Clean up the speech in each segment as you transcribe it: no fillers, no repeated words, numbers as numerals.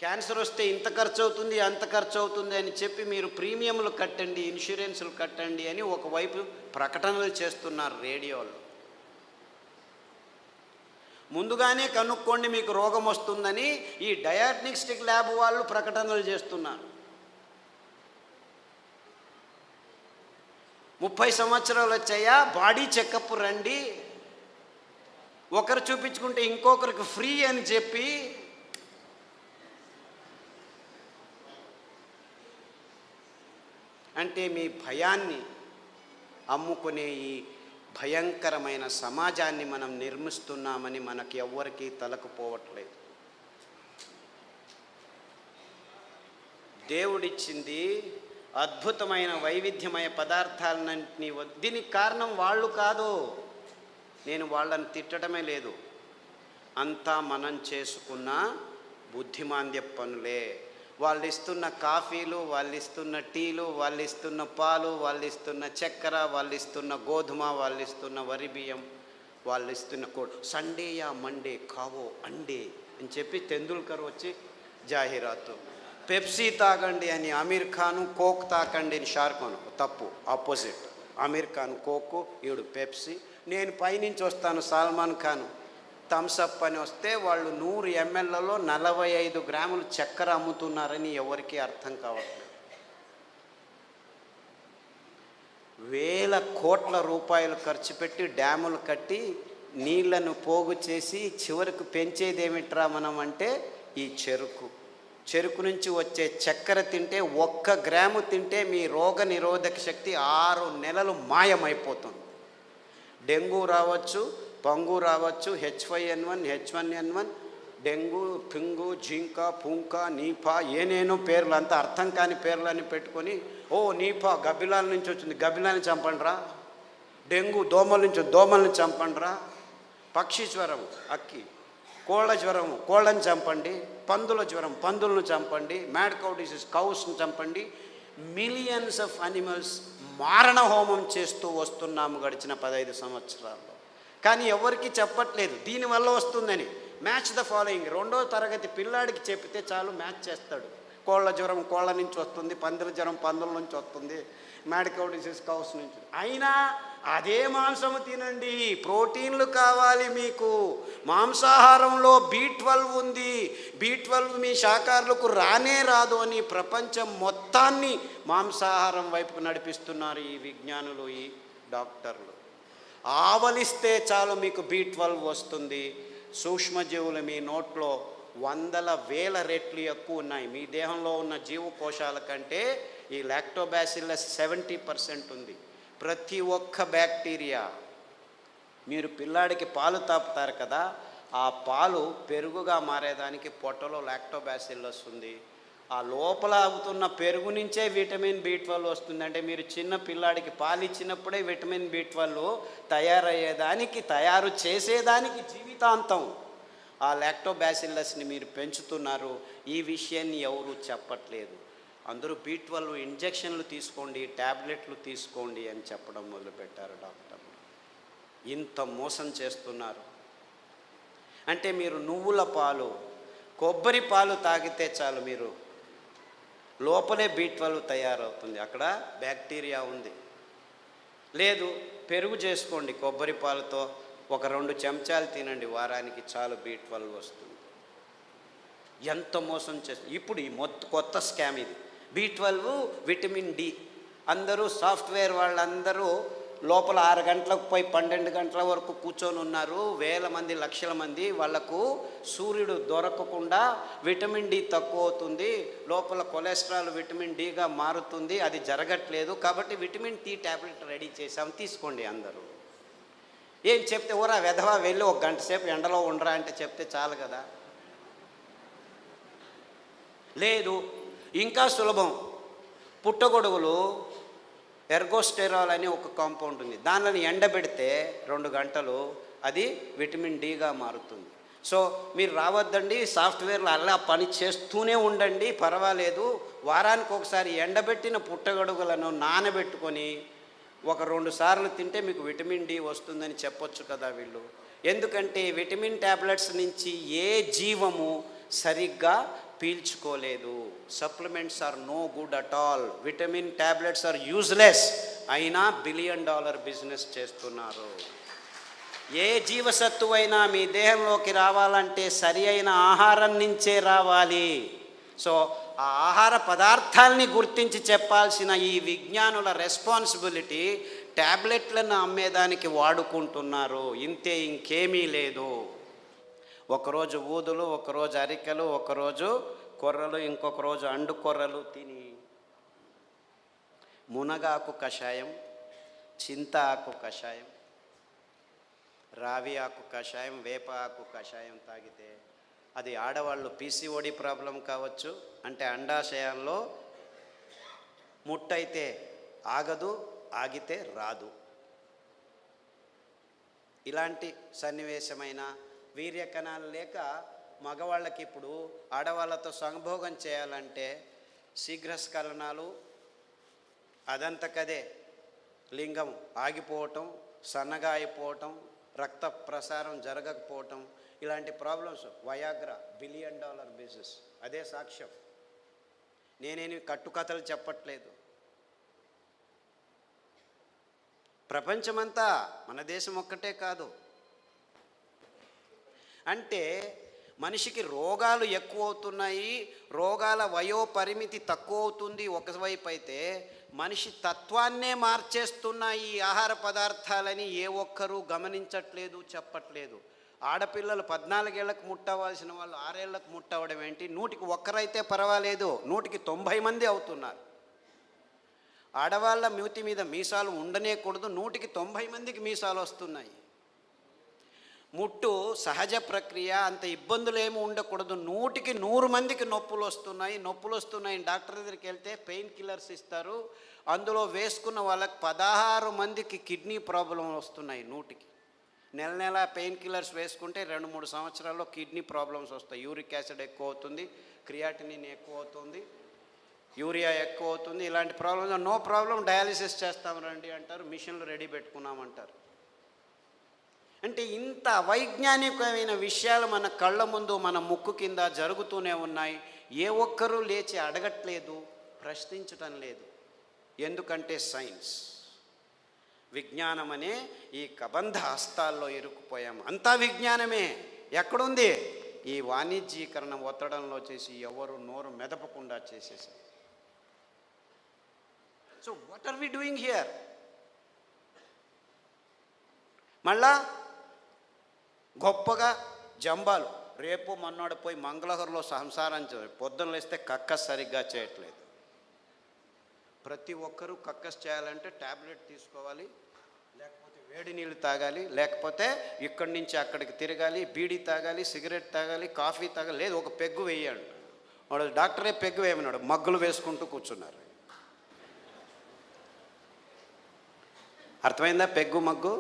Cancer వస్తే ఇంత ఖర్చు అవుతుంది అంత ఖర్చు అవుతుంది అని చెప్పి మీరు ప్రీమియంలు కట్టండి, ఇన్సూరెన్సులు కట్టండి అని ఒకవైపు ప్రకటనలు చేస్తున్నారు రేడియోలో. ముందుగానే కనుక్కోండి మీకు రోగం వస్తుందని ఈ డయాగ్నోస్టిక్ ల్యాబ్ వాళ్ళు ప్రకటనలు చేస్తున్నారు. 30 సంవత్సరాలు వచ్చాయా, బాడీ చెకప్ రండి, ఒకరు చూపించుకుంటే ఇంకొకరికి ఫ్రీ అని చెప్పి అంటే మీ భయాన్ని అమ్ముకునే ఈ భయంకరమైన సమాజాన్ని మనం నిర్మిస్తున్నామని మనకి ఎవ్వరికీ తలకపోవట్లేదు. దేవుడిచ్చింది అద్భుతమైన వైవిధ్యమయ పదార్థాలన్నింటినీ. దీనికి కారణం వాళ్ళు కాదు, నేను వాళ్ళని తిట్టడమే లేదు, అంతా మనం చేసుకున్న బుద్ధిమాంద్య పనులే. వాళ్ళు ఇస్తున్న కాఫీలు, వాళ్ళు ఇస్తున్న టీలు, వాళ్ళు ఇస్తున్న పాలు, వాళ్ళు ఇస్తున్న చక్కెర, వాళ్ళు ఇస్తున్న గోధుమ, వాళ్ళు ఇస్తున్న వరి బియ్యం, వాళ్ళు ఇస్తున్న సండే యా మండే కావో అండే అని చెప్పి తెందుల్కర్ వచ్చి జాహీరాతు. పెప్సీ తాగండి అని అమీర్ ఖాను, కోక్ తాకండి అని షారుఖాన్. తప్పు, ఆపోజిట్. అమీర్ ఖాన్ కోకు, ఈడు పెప్సీ. నేను పైనుంచి వస్తాను సల్మాన్ ఖాన్ థమ్సప్ అని వస్తే వాళ్ళు 100 mlలో 45 గ్రాములు చక్కెర అమ్ముతున్నారని ఎవరికీ అర్థం కావట్లేదు. వేల కోట్ల రూపాయలు ఖర్చు పెట్టి డ్యాములు కట్టి నీళ్లను పోగు చేసి చివరికి పెంచేదేమిట్రా మనం అంటే ఈ చెరుకు నుంచి వచ్చే చక్కెర తింటే 1 గ్రాము తింటే మీ రోగ నిరోధక శక్తి 6 నెలలు మాయమైపోతుంది. డెంగ్యూ రావచ్చు, పంగు రావచ్చు, H5N1, H1N1, డెంగ్యూ, పింగు, జింక, పుంక, నీపా, ఏనేనో పేర్లు, అంతా అర్థం కాని పేర్లని పెట్టుకొని, ఓ నీపా గబ్బిలాల నుంచి వచ్చింది, గబ్బిలాన్ని చంపండిరా. డెంగ్యూ దోమల నుంచి, దోమల్ని చంపండిరా. పక్షి జ్వరం, అక్కి. కోళ్ళ జ్వరం, కోళ్ళని చంపండి. పందుల జ్వరం, పందులను చంపండి. మ్యాడ్ కౌ డిసీజ్, కౌస్ని చంపండి. మిలియన్స్ ఆఫ్ అనిమల్స్ మారణ హోమం చేస్తూ వస్తున్నాము గడిచిన 15 సంవత్సరాల్లో. కానీ ఎవరికి చెప్పట్లేదు దీనివల్ల వస్తుందని. Match the following. 2వ తరగతి పిల్లాడికి చెప్తే చాలు, మ్యాచ్ చేస్తాడు. కోళ్ళ జ్వరం కోళ్ళ నుంచి వస్తుంది, పందుల జ్వరం పందుల నుంచి వస్తుంది, మ్యాడ్ కౌ డిసీజ్ కౌస్ నుంచి. అయినా అదే మాంసము తినండి, ప్రోటీన్లు కావాలి మీకు. మాంసాహారంలో B12 ఉంది, B12 మీ శాకాహారులకు రానే రాదు అని ప్రపంచం మొత్తాన్ని మాంసాహారం వైపుకు నడిపిస్తున్నారు ఈ విజ్ఞానులు, ఈ డాక్టర్లు. ఆవలిస్తే చాలు మీకు B12 వస్తుంది. సూక్ష్మజీవులు మీ నోట్లో 100,000 రెట్లు ఎక్కువ ఉన్నాయి. మీ దేహంలో ఉన్న జీవకోశాల కంటే ఈ లాక్టోబాసిల్లస్ 70% ఉంది. ప్రతి ఒక్క బ్యాక్టీరియా, మీరు పిల్లాడికి పాలు తాపుతారు కదా, ఆ పాలు పెరుగుగా మారేదానికి పొట్టలో లాక్టోబాసిల్లస్ ఉంది. ఆ లోపల అవుతున్న పెరుగు నుంచే విటమిన్ B12 వస్తుంది. అంటే మీరు చిన్న పిల్లాడికి పాలు ఇచ్చినప్పుడే విటమిన్ B12 తయారు చేసేదానికి జీవితాంతం ఆ లాక్టోబాసిల్లస్ని మీరు పెంచుతున్నారు. ఈ విషయాన్ని ఎవరు చెప్పట్లేదు. అందరూ B12 ఇంజెక్షన్లు తీసుకోండి, ట్యాబ్లెట్లు తీసుకోండి అని చెప్పడం మొదలుపెట్టారు డాక్టర్లు. ఇంత మోసం చేస్తున్నారు. అంటే మీరు నువ్వుల పాలు, కొబ్బరి పాలు తాగితే చాలు, మీరు లోపలే B12 తయారవుతుంది, అక్కడ బ్యాక్టీరియా ఉంది. లేదు, పెరుగు చేసుకోండి కొబ్బరి పాలతో, ఒక 2 చెంచాలు తినండి వారానికి, చాలు B12 వస్తుంది. ఎంత మోసం చేస్తుంది. ఇప్పుడు ఈ కొత్త స్కామ్ ఇది. B12, vitamin D. అందరూ సాఫ్ట్వేర్ వాళ్ళందరూ లోపల 6 గంటలకు పోయి 12 గంటల వరకు కూర్చొని ఉన్నారు. వేల మంది, లక్షల మంది. వాళ్లకు సూర్యుడు దొరకకుండా విటమిన్ D తక్కువ అవుతుంది, లోపల కొలెస్ట్రాల్ విటమిన్ Dగా మారుతుంది. అది జరగట్లేదు కాబట్టి విటమిన్ T ట్యాబ్లెట్ రెడీ చేసాం, తీసుకోండి అందరూ. ఏం చెప్తే ఓరా వెధవా వెళ్ళి 1 గంట సేపు ఎండలో ఉండరా అంటే చెప్తే చాలు కదా. లేదు, ఇంకా సులభం. పుట్టగొడుగులు ఎర్గోస్టెరాల్ అని ఒక కాంపౌండ్ ఉంది, దానిని ఎండబెడితే 2 గంటలు అది విటమిన్ Dగా మారుతుంది. సో మీరు రావద్దండి, సాఫ్ట్వేర్లు అలా పని చేస్తూనే ఉండండి, పర్వాలేదు. వారానికి ఒకసారి ఎండబెట్టిన పుట్టగొడుగులను నానబెట్టుకొని 1-2 సార్లు తింటే మీకు విటమిన్ D వస్తుందని చెప్పొచ్చు కదా వీళ్ళు. ఎందుకంటే విటమిన్ ట్యాబ్లెట్స్ నుంచి ఏ జీవము సరిగ్గా పీల్చుకోలేదు. Supplements are no good at all. Vitamin tablets are useless. అయినా $1 బిలియన్ బిజినెస్ చేస్తున్నారు. ఏ జీవసత్తువైనా మీ దేహంలోకి రావాలంటే సరి అయిన ఆహారం నుంచే రావాలి. సో ఆ ఆహార పదార్థాలని గుర్తించి చెప్పాల్సిన ఈ విజ్ఞానుల రెస్పాన్సిబిలిటీ ట్యాబ్లెట్లను అమ్మేదానికి వాడుకుంటున్నారు. ఇంతే, ఇంకేమీ లేదు. ఒకరోజు ఊదులు, ఒకరోజు అరికెలు, ఒకరోజు కొర్రలు, ఇంకొక రోజు అండు కొర్రలు తిని మునగాకు కషాయం, చింత ఆకు కషాయం, రావి ఆకు కషాయం, వేప ఆకు కషాయం తాగితే అది ఆడవాళ్ళు పీసీఓడి ప్రాబ్లం కావచ్చు, అంటే అండాశయంలో ముట్టయితే ఆగదు, ఆగితే రాదు. ఇలాంటి సన్నివేశమైన వీర్యకణాలు లేక మగవాళ్ళకి ఇప్పుడు ఆడవాళ్ళతో సంభోగం చేయాలంటే శీఘ్రస్ఖలనాలు, అదంతకదే లింగం ఆగిపోవటం, సన్నగా అయిపోవటం, రక్త ప్రసారం జరగకపోవటం, ఇలాంటి ప్రాబ్లమ్స్. Viagra $1 billion business. అదే సాక్ష్యం. నేనేమి కట్టుకథలు చెప్పట్లేదు. ప్రపంచమంతా, మన దేశం ఒక్కటే కాదు. అంటే మనిషికి రోగాలు ఎక్కువ అవుతున్నాయి, రోగాల వయోపరిమితి తక్కువ అవుతుంది ఒకవైపు అయితే, మనిషి తత్వాన్నే మార్చేస్తున్నాయి ఈ ఆహార పదార్థాలని ఏ ఒక్కరూ గమనించట్లేదు, చెప్పట్లేదు. ఆడపిల్లలు 14 ఏళ్లకు ముట్టవలసిన వాళ్ళు 6 ఏళ్లకు ముట్టవడం ఏంటి? 100కి 1 పర్వాలేదు, 100కి 90 మంది అవుతున్నారు. ఆడవాళ్ళ మూతి మీద మీసాలు ఉండనేకూడదు, 100కి 90 మందికి మీసాలు వస్తున్నాయి. ముట్టు సహజ ప్రక్రియ, అంత ఇబ్బందులు ఏమి ఉండకూడదు, 100కి 100 మందికి నొప్పులు వస్తున్నాయి. డాక్టర్ దగ్గరికి వెళ్తే పెయిన్ కిల్లర్స్ ఇస్తారు, అందులో వేసుకున్న వాళ్ళకి 16 మందికి కిడ్నీ ప్రాబ్లం వస్తున్నాయి. 100కి నెల పెయిన్ కిల్లర్స్ వేసుకుంటే 2-3 సంవత్సరాల్లో కిడ్నీ ప్రాబ్లమ్స్ వస్తాయి. యూరిక్ యాసిడ్ ఎక్కువ అవుతుంది, క్రియాటినిన్ ఎక్కువ అవుతుంది, యూరియా ఎక్కువ అవుతుంది. ఇలాంటి ప్రాబ్లమ్స్ నో ప్రాబ్లం, డయాలిసిస్ చేస్తాం రండి అంటారు, మిషన్లు రెడీ పెట్టుకున్నామంటారు. అంటే ఇంత వైజ్ఞానికమైన విషయాలు మన కళ్ళ ముందు, మన ముక్కు కింద జరుగుతూనే ఉన్నాయి. ఏ ఒక్కరూ లేచి అడగట్లేదు, ప్రశ్నించటం లేదు. ఎందుకంటే సైన్స్, విజ్ఞానం అనే ఈ కబంధ హస్తాల్లో ఇరుక్కుపోయాము. అంతా విజ్ఞానమే. ఎక్కడుంది? ఈ వాణిజ్యీకరణ ఒత్తడంలో చేసి ఎవరు నోరు మెదపకుండా చేసేసారు. So what are we doing here? మళ్ళా గొప్పగా జంబాలు, రేపు మొన్నోడు పోయి మంగళహరులో సంసారం పొద్దున లేస్తే కక్కస్ సరిగ్గా చేయట్లేదు. ప్రతి ఒక్కరూ కక్కస్ చేయాలంటే ట్యాబ్లెట్ తీసుకోవాలి, లేకపోతే వేడి నీళ్ళు తాగాలి, లేకపోతే ఇక్కడి నుంచి అక్కడికి తిరగాలి, బీడీ తాగాలి, సిగరెట్ తాగాలి, కాఫీ తాగాలి, లేదు ఒక పెగ్గు వేయండి. వాడు డాక్టరే పెగ్గు వేయమన్నాడు, మగ్గులు వేసుకుంటూ కూర్చున్నారు. అర్థమైందా peg mug?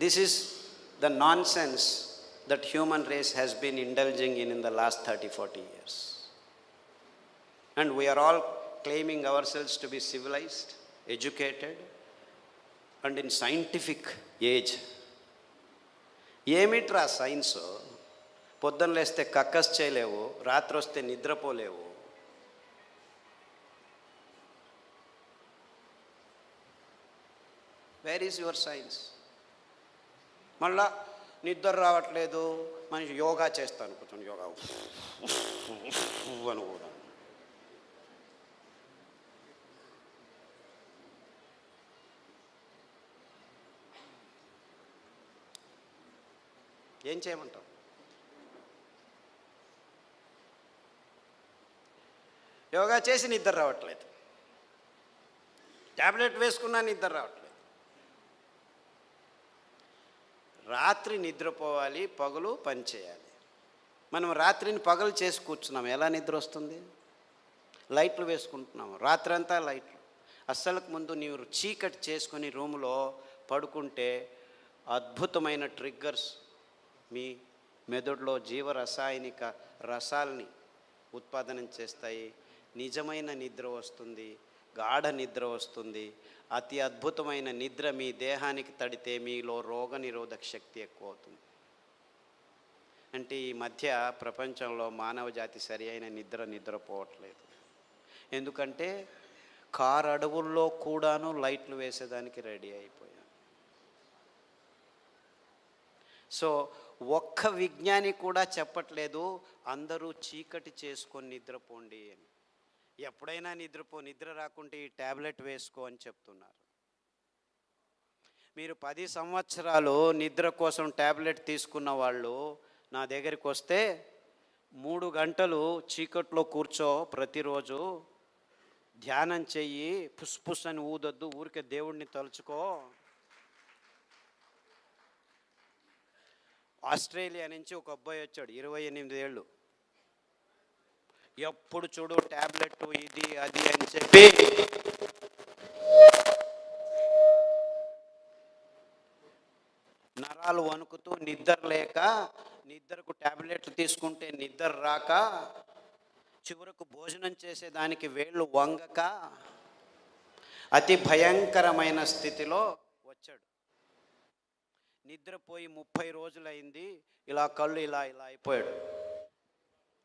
This is the nonsense that human race has been indulging in the last 30-40 years. And we are all claiming ourselves to be civilized, educated, and in scientific age. ఏమిట్రా science? పొద్దున్న లేస్తే కక్కస్ చేయలేవు, రాత్రి వస్తే నిద్రపోలేవు. Where is your science? మళ్ళా నిద్ర రావట్లేదు, మనిషి యోగా చేస్తాను, కూర్చొని యోగా అని కూడా. ఏం చేయమంటావు? యోగా చేసి నిద్ర రావట్లేదు, ట్యాబ్లెట్ వేసుకున్నా నిద్ర రావట్లేదు. రాత్రి నిద్రపోవాలి, పగలు పని చేయాలి. మనం రాత్రిని పగలు చేసి కూర్చున్నాం, ఎలా నిద్ర వస్తుంది? లైట్లు వేసుకుంటున్నాము, రాత్రంతా లైట్లు. అస్సలకు ముందు నీవు చీకటి చేసుకొని రూములో పడుకుంటే అద్భుతమైన ట్రిగ్గర్స్ మీ మెదడులో జీవరసాయనిక రసాల్ని ఉత్పాదనం చేస్తాయి. నిజమైన నిద్ర వస్తుంది, గాఢ నిద్ర వస్తుంది. అతి అద్భుతమైన నిద్ర మీ దేహానికి తడితే మీలో రోగనిరోధక శక్తి ఎక్కువ అవుతుంది. అంటే ఈ మధ్య ప్రపంచంలో మానవ జాతి సరి అయిన నిద్రపోవట్లేదు. ఎందుకంటే కారు అడవుల్లో కూడాను లైట్లు వేసేదానికి రెడీ అయిపోయాం. సో ఒక్క విజ్ఞాని కూడా చెప్పట్లేదు అందరూ చీకటి చేసుకొని నిద్రపోండి అని. ఎప్పుడైనా నిద్ర రాకుంటే ఈ ట్యాబ్లెట్ వేసుకో అని చెప్తున్నారు. మీరు 10 సంవత్సరాలు నిద్ర కోసం ట్యాబ్లెట్ తీసుకున్న వాళ్ళు నా దగ్గరికి వస్తే 3 గంటలు చీకట్లో కూర్చో, ప్రతిరోజు ధ్యానం చెయ్యి, పుస్ అని ఊదొద్దు, ఊరికే దేవుడిని తలుచుకో. ఆస్ట్రేలియా నుంచి ఒక అబ్బాయి వచ్చాడు, 28 ఏళ్ళు. ఎప్పుడు చూడు ట్యాబ్లెట్ ఇది అది అని చెప్పి నరాలు వణుకుతూ నిద్ర లేక, నిద్రకు ట్యాబ్లెట్లు తీసుకుంటే నిద్ర రాక, చివరకు భోజనం చేసేదానికి వేళ్ళు వంగక అతి భయంకరమైన స్థితిలో వచ్చాడు. నిద్రపోయి 30 రోజులైంది. ఇలా కళ్ళు ఇలా అయిపోయాడు.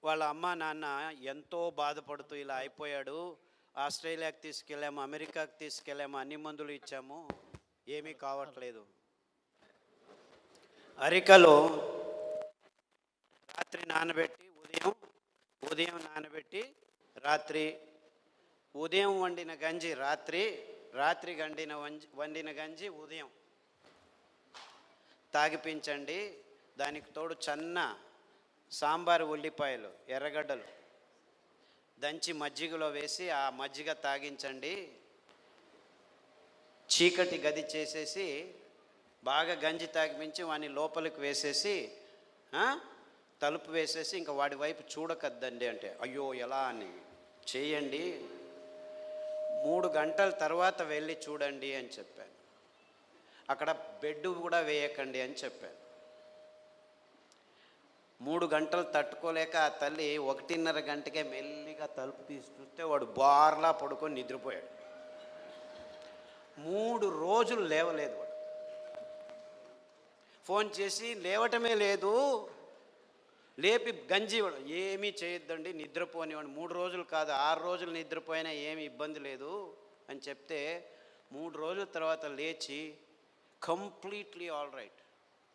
వాళ్ళ అమ్మ నాన్న ఎంతో బాధపడుతూ ఇలా అయిపోయాడు, ఆస్ట్రేలియాకి తీసుకెళ్ళాము, అమెరికాకి తీసుకెళ్ళాము, అన్ని మందులు ఇచ్చాము, ఏమీ కావట్లేదు. అరికలో రాత్రి నానబెట్టి ఉదయం నానబెట్టి రాత్రి, ఉదయం వండిన గంజి రాత్రి వండిన గంజి ఉదయం తాగిపించండి. దానికి తోడు చన్న సాంబారు ఉల్లిపాయలు, ఎర్రగడ్డలు దంచి మజ్జిగలో వేసి ఆ మజ్జిగ తాగించండి. చీకటి గది చేసేసి బాగా గంజి తాగిపించి వాడిని లోపలికి వేసేసి తలుపు వేసేసి ఇంకా వాడి వైపు చూడకద్దండి అంటే, అయ్యో ఎలా అని చేయండి, 3 గంటల తర్వాత వెళ్ళి చూడండి అని చెప్పాను. అక్కడ బెడ్ కూడా వేయకండి అని చెప్పాను. 3 గంటలు తట్టుకోలేక ఆ తల్లి 1:30 గంటకే మెల్లిగా తలుపు తీసి చూస్తే వాడు బార్లా పడుకొని నిద్రపోయాడు. 3 రోజులు లేవలేదు వాడు. ఫోన్ చేసి లేవటమే లేదు, లేపి గంజి ఏమీ చేయొద్దండి, నిద్రపోనివ్వండి. 3 రోజులు కాదు 6 రోజులు నిద్రపోయినా ఏమి ఇబ్బంది లేదు అని చెప్తే 3 రోజుల తర్వాత లేచి కంప్లీట్లీ ఆల్ రైట్,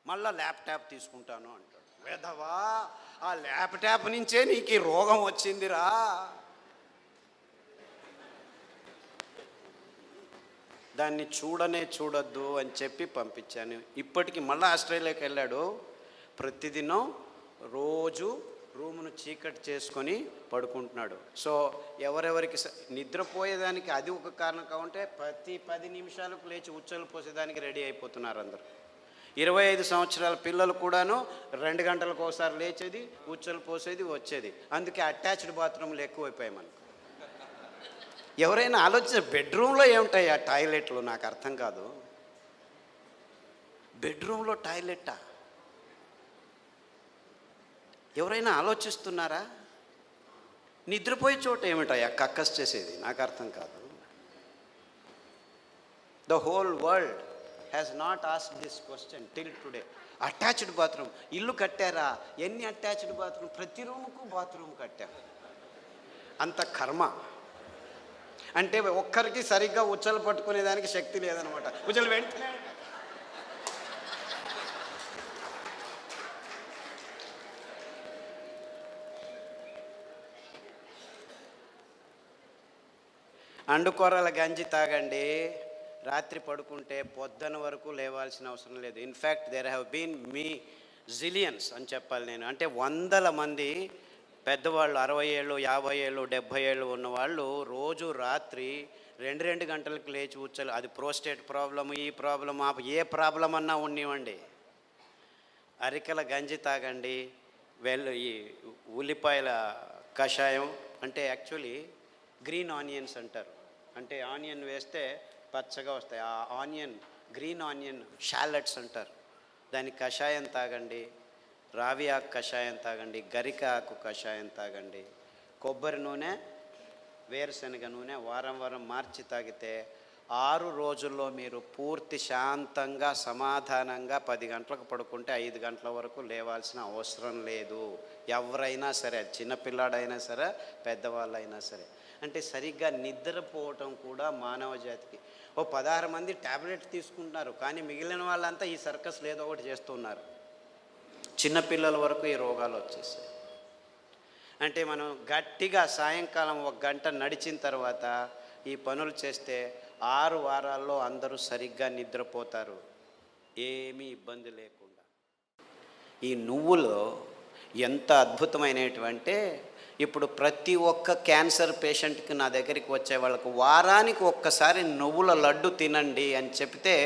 మళ్ళీ ల్యాప్టాప్ తీసుకుంటాను అంటాడు. వేదవా, ఆ ల్యాప్టాప్ నుంచే నీకు ఈ రోగం వచ్చిందిరా. దాన్ని చూడొద్దు అని చెప్పి పంపించాను. ఇప్పటికి మళ్ళీ ఆస్ట్రేలియాకి వెళ్ళాడు. ప్రతిదినం రోజు రూమును చీకటి చేసుకొని పడుకుంటున్నాడు. సో ఎవరెవరికి నిద్రపోయేదానికి అది ఒక కారణం కావుంటే ప్రతి 10 నిమిషాలకు లేచి ఉచ్చలు పోసేదానికి రెడీ అయిపోతున్నారు అందరూ. 25 సంవత్సరాల పిల్లలు కూడాను 2 గంటలకు ఒకసారి లేచేది, ఉచ్చలు పోసేది, వచ్చేది. అందుకే అటాచ్డ్ బాత్రూమ్లు ఎక్కువైపోయాయి మనకు. ఎవరైనా బెడ్రూమ్లో ఏముంటాయి ఆ టాయిలెట్లు? నాకు అర్థం కాదు. బెడ్రూమ్లో టాయిలెట్టా? ఎవరైనా ఆలోచిస్తున్నారా? నిద్రపోయే చోట ఏమిటాయా కక్కస్ చేసేది? నాకు అర్థం కాదు. The whole world has not asked this question till today. Attached bathroom ఇల్లు కట్టారా? ఎన్ని అటాచ్డ్ బాత్రూమ్? ప్రతి రూముకు బాత్రూమ్ కట్టారు. అంత కర్మ. అంటే ఒక్కరికి సరిగ్గా ఉచ్చలు పట్టుకునేదానికి శక్తి లేదనమాట. ఉచ్చలు వెంటనే అండుకొరల గంజి తాగండి, రాత్రి పడుకుంటే పొద్దున వరకు లేవాల్సిన అవసరం లేదు. In fact there have been zillions అని చెప్పాలి నేను. అంటే 100 మంది పెద్దవాళ్ళు 60 ఏళ్ళు 50 ఏళ్ళు 70 ఏళ్ళు ఉన్నవాళ్ళు రోజు రాత్రి 2 గంటలకు లేచి ఉచ్చలు, అది ప్రోస్టేట్ ప్రాబ్లమ్, ఈ ప్రాబ్లం, ఏ ప్రాబ్లం అన్నా ఉన్నివ్వండి, అరికల గంజి తాగండి. ఈ ఉల్లిపాయల కషాయం అంటే యాక్చువల్లీ గ్రీన్ ఆనియన్స్ అంటారు. అంటే ఆనియన్ వేస్తే పచ్చగా వస్తాయి. ఆ ఆనియన్, గ్రీన్ ఆనియన్ షాలెట్స్ అంటారు. దాని కషాయం తాగండి, రావి ఆకు కషాయం తాగండి, గరిక ఆకు కషాయం తాగండి, కొబ్బరి నూనె, వేరుశనగ నూనె వారం మార్చి తాగితే 6 రోజుల్లో మీరు పూర్తి శాంతంగా సమాధానంగా 10 గంటలకు పడుకుంటే 5 గంటల వరకు లేవాల్సిన అవసరం లేదు. ఎవరైనా సరే, చిన్నపిల్లాడైనా సరే, పెద్దవాళ్ళైనా సరే. అంటే సరిగ్గా నిద్రపోవటం కూడా మానవ జాతికి. 16 మంది ట్యాబ్లెట్ తీసుకుంటున్నారు, కానీ మిగిలిన వాళ్ళంతా ఈ సర్కస్లు ఏదో ఒకటి చేస్తున్నారు. చిన్నపిల్లల వరకు ఈ రోగాలు వచ్చేసాయి. అంటే మనం గట్టిగా సాయంకాలం 1 గంట నడిచిన తర్వాత ఈ పనులు చేస్తే 6 వారాల్లో అందరూ సరిగ్గా నిద్రపోతారు, ఏమీ ఇబ్బంది లేకుండా. ఈ నువ్వులు ఎంత అద్భుతమైనటువంటి, ఇప్పుడు ప్రతి ఒక్క క్యాన్సర్ పేషెంట్కి నా దగ్గరికి వచ్చే వాళ్ళకు వారానికి ఒక్కసారి నువ్వుల లడ్డు తినండి అని చెప్తే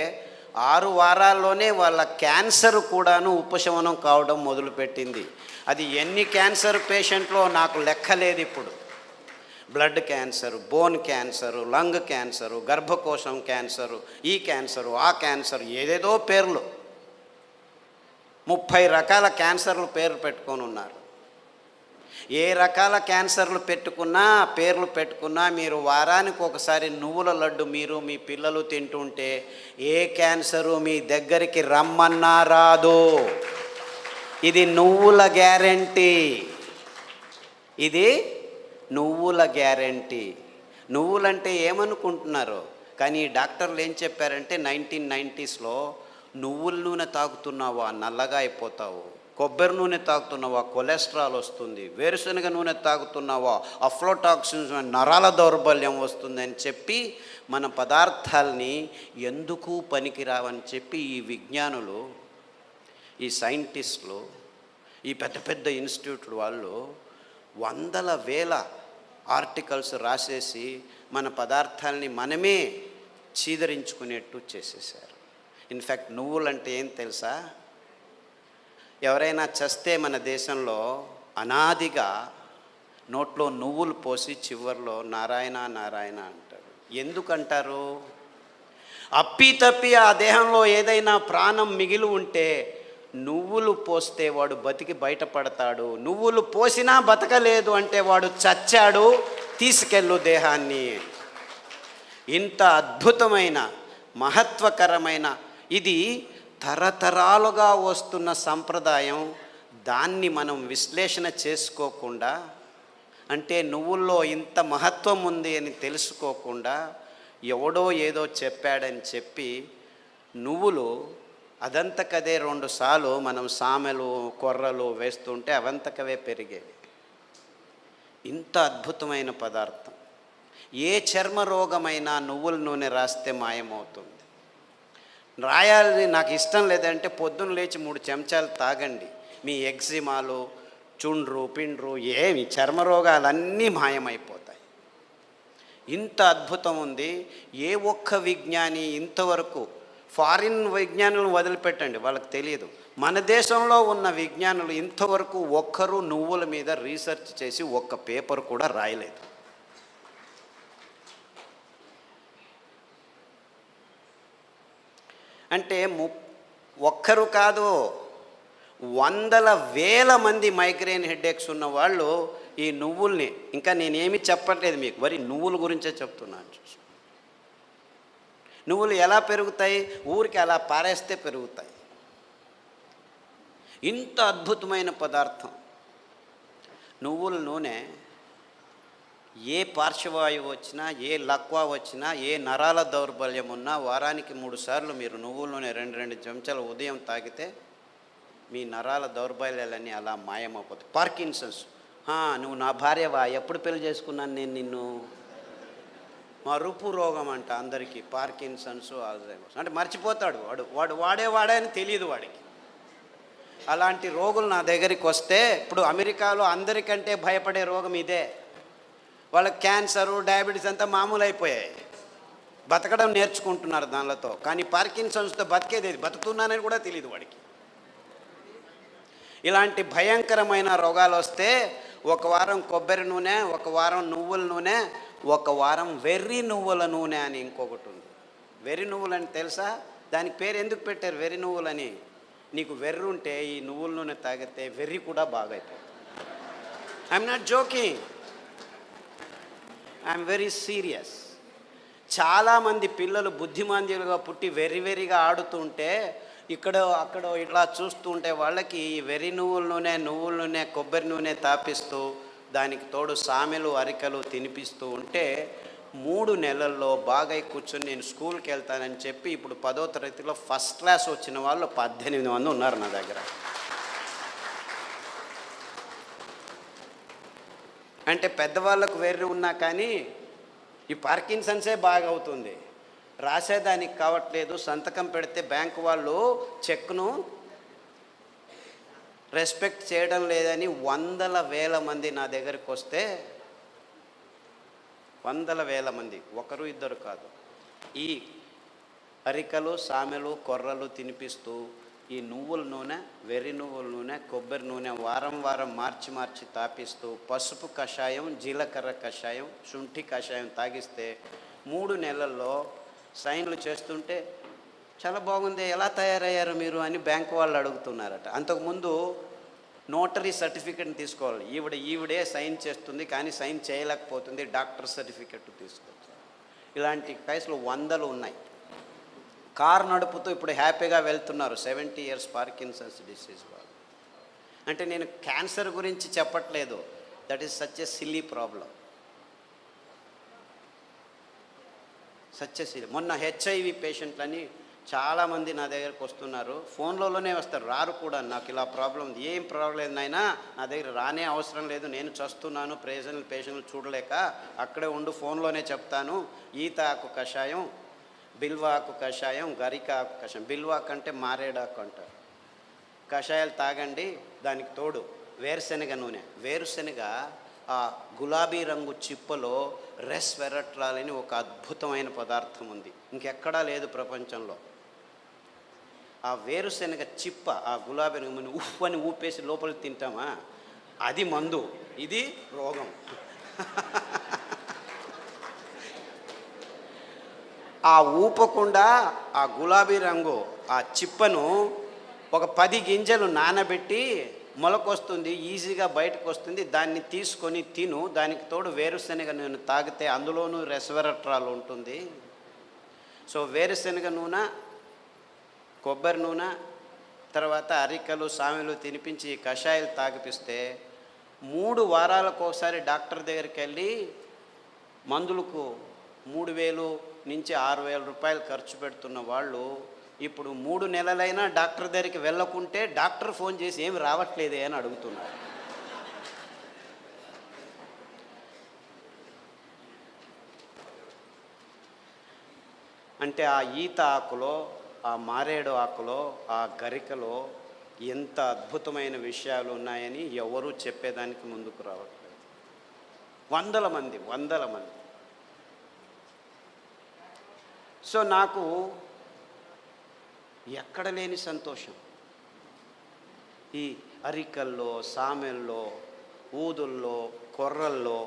6 వారాల్లోనే వాళ్ళ క్యాన్సర్ కూడాను ఉపశమనం కావడం మొదలుపెట్టింది. అది ఎన్ని క్యాన్సర్ పేషెంట్లో నాకు లెక్కలేదు. ఇప్పుడు blood cancer, bone cancer, lung cancer, గర్భకోశం క్యాన్సరు, ఈ క్యాన్సరు, ఆ క్యాన్సరు, ఏదేదో పేర్లు, 30 రకాల క్యాన్సర్లు పేర్లు పెట్టుకొని ఉన్నారు. ఏ రకాల క్యాన్సర్లు పేర్లు పెట్టుకున్నా మీరు వారానికి ఒకసారి నువ్వుల లడ్డు మీరు మీ పిల్లలు తింటుంటే ఏ క్యాన్సరు మీ దగ్గరికి రమ్మన్నా రాదు. ఇది నువ్వుల గ్యారెంటీ. ఇది నువ్వుల గ్యారెంటీ. నువ్వులంటే ఏమనుకుంటున్నారు? కానీ డాక్టర్లు ఏం చెప్పారంటే 1990స్లో నువ్వుల నూనె తాగుతున్నావా నల్లగా అయిపోతావు, కొబ్బరి నూనె తాగుతున్నావా కొలెస్ట్రాల్ వస్తుంది, వేరుశనగ నూనె తాగుతున్నావా అఫ్లోటాక్సిన్స్ నరాల దౌర్బల్యం వస్తుంది అని చెప్పి మన పదార్థాలని ఎందుకు పనికిరావని చెప్పి ఈ విజ్ఞానులు, ఈ సైంటిస్టులు, ఈ పెద్ద పెద్ద ఇన్స్టిట్యూట్లు వాళ్ళు వందల వేల ఆర్టికల్స్ రాసేసి మన పదార్థాలని మనమే చీదరించుకునేట్టు చేసేసారు. ఇన్ఫ్యాక్ట్ నువ్వులంటే ఏం తెలుసా? ఎవరైనా చస్తే మన దేశంలో అనాదిగా నోట్లో నువ్వులు పోసి చివర్లో నారాయణ నారాయణ అంటారు. ఎందుకంటారు? అప్పి ఆ దేహంలో ఏదైనా ప్రాణం మిగిలి ఉంటే నువ్వులు పోస్తే వాడు బతికి బయటపడతాడు, నువ్వులు పోసినా బతకలేదు అంటే వాడు చచ్చాడు, తీసుకెళ్ళు దేహాన్ని. ఇంత అద్భుతమైన మహత్వకరమైన ఇది తరతరాలుగా వస్తున్న సంప్రదాయం. దాన్ని మనం విశ్లేషణ చేసుకోకుండా, అంటే నువ్వుల్లో ఇంత మహత్వం ఉంది అని తెలుసుకోకుండా ఎవడో ఏదో చెప్పాడని చెప్పి నువ్వులు అదంతకదే 2 సార్లు మనం సామెలు కొర్రలు వేస్తుంటే అవంతకవే పెరిగేవి. ఇంత అద్భుతమైన పదార్థం. ఏ చర్మ రోగమైనా నువ్వుల నూనె రాస్తే మాయమవుతుంది. రాయాలని నాకు ఇష్టం లేదంటే పొద్దున్న లేచి 3 చెంచాలు తాగండి, మీ ఎగ్జిమాలు, చుండ్రు పిండ్రు ఏమి చర్మ రోగాలన్నీ మాయమైపోతాయి. ఇంత అద్భుతం ఉంది. ఏ ఒక్క విజ్ఞాని ఇంతవరకు, ఫారిన్ విజ్ఞానులను వదిలిపెట్టండి, వాళ్ళకి తెలియదు, మన దేశంలో ఉన్న విజ్ఞానులు ఇంతవరకు ఒక్కరు నువ్వుల మీద రీసెర్చ్ చేసి ఒక్క పేపర్ కూడా రాయలేదు. అంటే ఒక్కరు కాదు, వందల వేల మంది మైగ్రేన్ హెడేక్స్ ఉన్న వాళ్ళు ఈ నువ్వుల్ని, ఇంకా నేనేమి చెప్పట్లేదు మీకు, మరి నువ్వుల గురించే చెప్తున్నాను. నువ్వులు ఎలా పెరుగుతాయి? ఊరికి అలా పారేస్తే పెరుగుతాయి. ఇంత అద్భుతమైన పదార్థం నువ్వుల నూనె. ఏ పార్శ్వవాయువు వచ్చినా, ఏ లక్వా వచ్చినా, ఏ నరాల దౌర్బల్యం ఉన్నా వారానికి 3 సార్లు మీరు నువ్వుల నూనె 2 చెంచాలు ఉదయం తాగితే మీ నరాల దౌర్బల్యాలన్నీ అలా మాయమైపోతాయి. పార్కిన్సన్స్, నువ్వు నా భార్యవా, ఎప్పుడు పెళ్లి చేసుకున్నాను నేను నిన్ను, మరుపు రోగం అంట అందరికీ, పార్కిన్సన్స్, ఆల్జైమర్స్. అంటే మర్చిపోతాడు వాడు వాడేవాడని తెలియదు వాడికి. అలాంటి రోగులు నా దగ్గరికి వస్తే, ఇప్పుడు అమెరికాలో అందరికంటే భయపడే రోగం ఇదే. వాళ్ళకి క్యాన్సరు, డయాబెటీస్ అంతా మామూలు అయిపోయాయి, బతకడం నేర్చుకుంటున్నారు దానితో. కానీ పార్కిన్సన్స్తో బతికేది, బతుకుతున్నానని కూడా తెలియదు వాడికి. ఇలాంటి భయంకరమైన రోగాలు వస్తే 1 వారం కొబ్బరి నూనె, 1 వారం నువ్వుల నూనె, 1 వారం వెర్రి నువ్వుల నూనె అని ఇంకొకటి ఉంది. వెర్రి నువ్వులని తెలుసా? దానికి పేరు ఎందుకు పెట్టారు వెర్రి నువ్వులని? నీకు వెర్రి ఉంటే ఈ నువ్వుల నూనె తాగితే వెర్రి కూడా బాగా అయిపోతుంది. I'm not joking, I'm very serious. చాలామంది పిల్లలు బుద్ధిమాంద్యులుగా పుట్టి వెర్రిగా ఆడుతుంటే అక్కడ ఇట్లా చూస్తూ ఉంటే వాళ్ళకి వెర్రి నువ్వుల నూనె కొబ్బరి నూనె తాపిస్తూ దానికి తోడు సామెలు అరికలు తినిపిస్తూ ఉంటే 3 నెలల్లో బాగా కూర్చొని నేను స్కూల్కి వెళ్తానని చెప్పి ఇప్పుడు 10వ తరగతిలో ఫస్ట్ క్లాస్ వచ్చిన వాళ్ళు 18 మంది ఉన్నారు నా దగ్గర. అంటే పెద్దవాళ్ళకు వెర్రి ఉన్నా కానీ ఈ పార్కిన్సన్సే బాగా అవుతుంది, రాసేదానికి కావట్లేదు. సంతకం పెడితే బ్యాంకు వాళ్ళు చెక్ను రెస్పెక్ట్ చేయడం లేదని 100,000 మంది నా దగ్గరికి వస్తే, 100,000 మంది, ఒకరు ఇద్దరు కాదు, ఈ అరికలు సామెలు కొర్రలు తినిపిస్తూ ఈ నువ్వుల నూనె, వెర్రి నువ్వుల నూనె, కొబ్బరి నూనె వారం మార్చి తాపిస్తూ పసుపు కషాయం, జీలకర్ర కషాయం, శుంఠి కషాయం తాగిస్తే 3 నెలల్లో సైన్లు చేస్తుంటే చాలా బాగుంది, ఎలా తయారయ్యారు మీరు అని బ్యాంకు వాళ్ళు అడుగుతున్నారట. అంతకుముందు నోటరీ సర్టిఫికెట్ని తీసుకోవాలి, ఈవిడే సైన్ చేస్తుంది కానీ సైన్ చేయలేకపోతుంది, డాక్టర్ సర్టిఫికెట్ తీసుకోవచ్చు. ఇలాంటి కేసులు 100 ఉన్నాయి. కారు నడుపుతూ ఇప్పుడు హ్యాపీగా వెళ్తున్నారు 70 ఇయర్స్ పార్కిన్సన్స్ డిసీజ్ వాళ్ళు. అంటే నేను క్యాన్సర్ గురించి చెప్పట్లేదు, that is such a silly problem, such a silly. మొన్న HIV పేషెంట్లని చాలామంది నా దగ్గరకు వస్తున్నారు, ఫోన్లలోనే వస్తారు, రారు కూడా. నాకు ఇలా ప్రాబ్లం, ఏం ప్రాబ్లం నాయనా నా దగ్గర రానే అవసరం లేదు, నేను చస్తున్నాను పేషెంట్లు చూడలేక, అక్కడే ఉండు ఫోన్లోనే చెప్తాను. ఈత ఆకు కషాయం, బిల్వాకు కషాయం, గరిక ఆకు కషాయం, బిల్వాకు అంటే మారేడాకు అంటారు, కషాయాలు తాగండి. దానికి తోడు వేరుశెనగ నూనె, వేరుశెనగ ఆ గులాబీ రంగు చిప్పలో రెస్వెరట్రాల్ అని ఒక అద్భుతమైన పదార్థం ఉంది, ఇంకెక్కడా లేదు ప్రపంచంలో. ఆ వేరుశెనగ చిప్ప, ఆ గులాబీ రంగు ఉఫ్ అని ఊపేసి లోపలికి తింటామా, అది మందు, ఇది రోగం. ఆ ఊపకుండా ఆ గులాబీ రంగు ఆ చిప్పను ఒక 10 గింజలు నానబెట్టి మొలకొస్తుంది, ఈజీగా బయటకు వస్తుంది, దాన్ని తీసుకొని తిను. దానికి తోడు వేరుశెనగ నూనె తాగితే అందులోనూ రెస్వెరట్రాల్ ఉంటుంది. సో వేరుశెనగ నూనె, కొబ్బరి నూనె, తర్వాత అరికలు సామెలు తినిపించి కషాయాలు తాగిపిస్తే 3 వారాలకు ఒకసారి డాక్టర్ దగ్గరికి వెళ్ళి మందులకు 3,000 నుంచి 6,000 రూపాయలు ఖర్చు పెడుతున్న వాళ్ళు ఇప్పుడు 3 నెలలైనా డాక్టర్ దగ్గరికి వెళ్ళకుంటే డాక్టర్ ఫోన్ చేసి ఏమి రావట్లేదే అని అడుగుతున్నారు. అంటే ఆ ఈత ఆకులో, ఆ మారేడు ఆకులో, ఆ గరికలో ఎంత అద్భుతమైన విషయాలు ఉన్నాయని ఎవరూ చెప్పేదానికి ముందుకు రావట్లేదు. 100 మంది. సో నాకు ఎక్కడ లేని సంతోషం, ఈ అరికల్లో, సామెల్లో, ఊదుల్లో, కొర్రల్లో.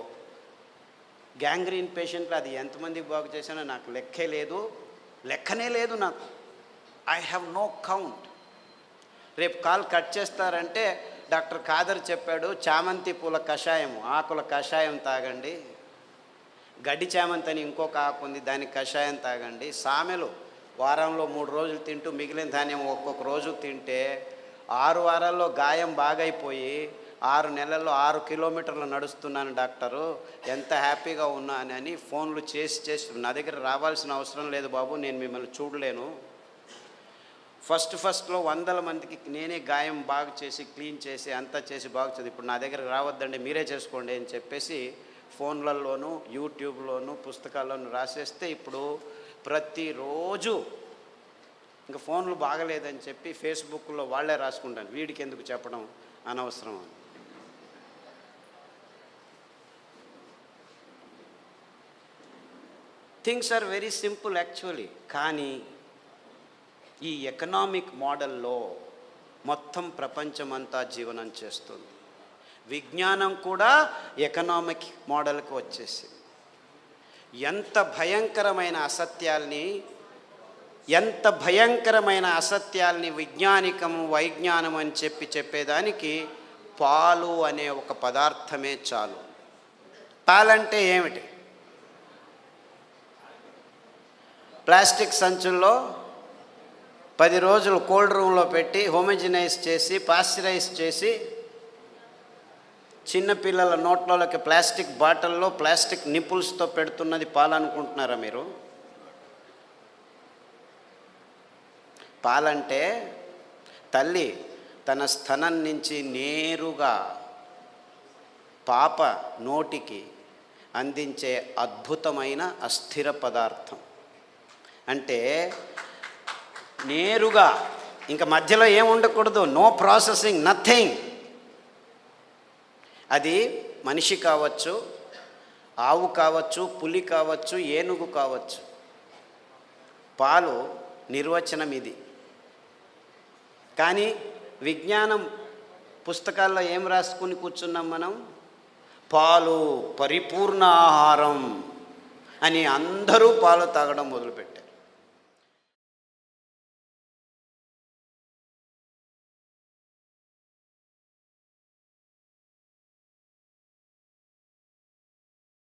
గ్యాంగ్రీన్ పేషెంట్లు అది ఎంతమందికి బాగు చేశానో నాకు లెక్కనే లేదు నాకు. I have no count. రేపు కాల్ కట్ చేస్తారంటే డాక్టర్ ఖాదర్ చెప్పాడు, చామంతి పూల కషాయం, ఆకుల కషాయం తాగండి, గడ్డి చామంతి అని ఇంకొక ఆకు ఉంది, దానికి కషాయం తాగండి, సామెలు వారంలో 3 రోజులు తింటూ మిగిలిన ధాన్యం ఒక్కొక్క రోజు తింటే 6 వారాల్లో గాయం బాగైపోయి 6 నెలల్లో 6 కిలోమీటర్లు నడుస్తున్నాను డాక్టరు, ఎంత హ్యాపీగా ఉన్నానని ఫోన్లు చేసి నా దగ్గర రావాల్సిన అవసరం లేదు బాబు, నేను మిమ్మల్ని చూడలేను. ఫస్ట్లో 100 మందికి నేనే గాయం బాగు చేసి క్లీన్ చేసి అంతా చేసి బాగు చేసి, ఇప్పుడు నా దగ్గర రావద్దండి మీరే చేసుకోండి అని చెప్పేసి ఫోన్లలోనూ యూట్యూబ్లోనూ పుస్తకాల్లోనూ రాసేస్తే ఇప్పుడు ప్రతిరోజు ఇంకా ఫోన్లు బాగలేదని చెప్పి ఫేస్బుక్లో వాళ్ళే రాసుకుంటాను, వీడికి ఎందుకు చెప్పడం అనవసరం అని. Things are very simple actually. కానీ ఈ ఎకనామిక్ మోడల్లో మొత్తం ప్రపంచమంతా జీవనం చేస్తుంది. విజ్ఞానం కూడా ఎకనామిక్ మోడల్కి వచ్చేసింది. ఎంత భయంకరమైన అసత్యాల్ని వైజ్ఞానం అని చెప్పేదానికి పాలు అనే ఒక పదార్థమే చాలు. పాలంటే ఏమిటి? ప్లాస్టిక్ సంచుల్లో 10 రోజులు కోల్డ్ రూమ్లో పెట్టి హోమోజినైజ్ చేసి పాశ్చరైజ్ చేసి చిన్నపిల్లల నోట్లోకి ప్లాస్టిక్ బాటిల్లో ప్లాస్టిక్ నిపుల్స్తో పెడుతున్నది పాలనుకుంటున్నారా మీరు? పాలంటే తల్లి తన స్తనం నుంచి నేరుగా పాప నోటికి అందించే అద్భుతమైన అస్థిర పదార్థం. అంటే నేరుగా, ఇంకా మధ్యలో ఏం ఉండకూడదు, నో ప్రాసెసింగ్, నథింగ్. అది మనిషి కావచ్చు, ఆవు కావచ్చు, పులి కావచ్చు, ఏనుగు కావచ్చు. పాలు నిర్వచనం ఇది. కానీ విజ్ఞానం పుస్తకాల్లో ఏం రాసుకుని కూర్చున్నాం మనం? పాలు పరిపూర్ణ ఆహారం అని అందరూ పాలు తాగడం మొదలుపెట్టారు.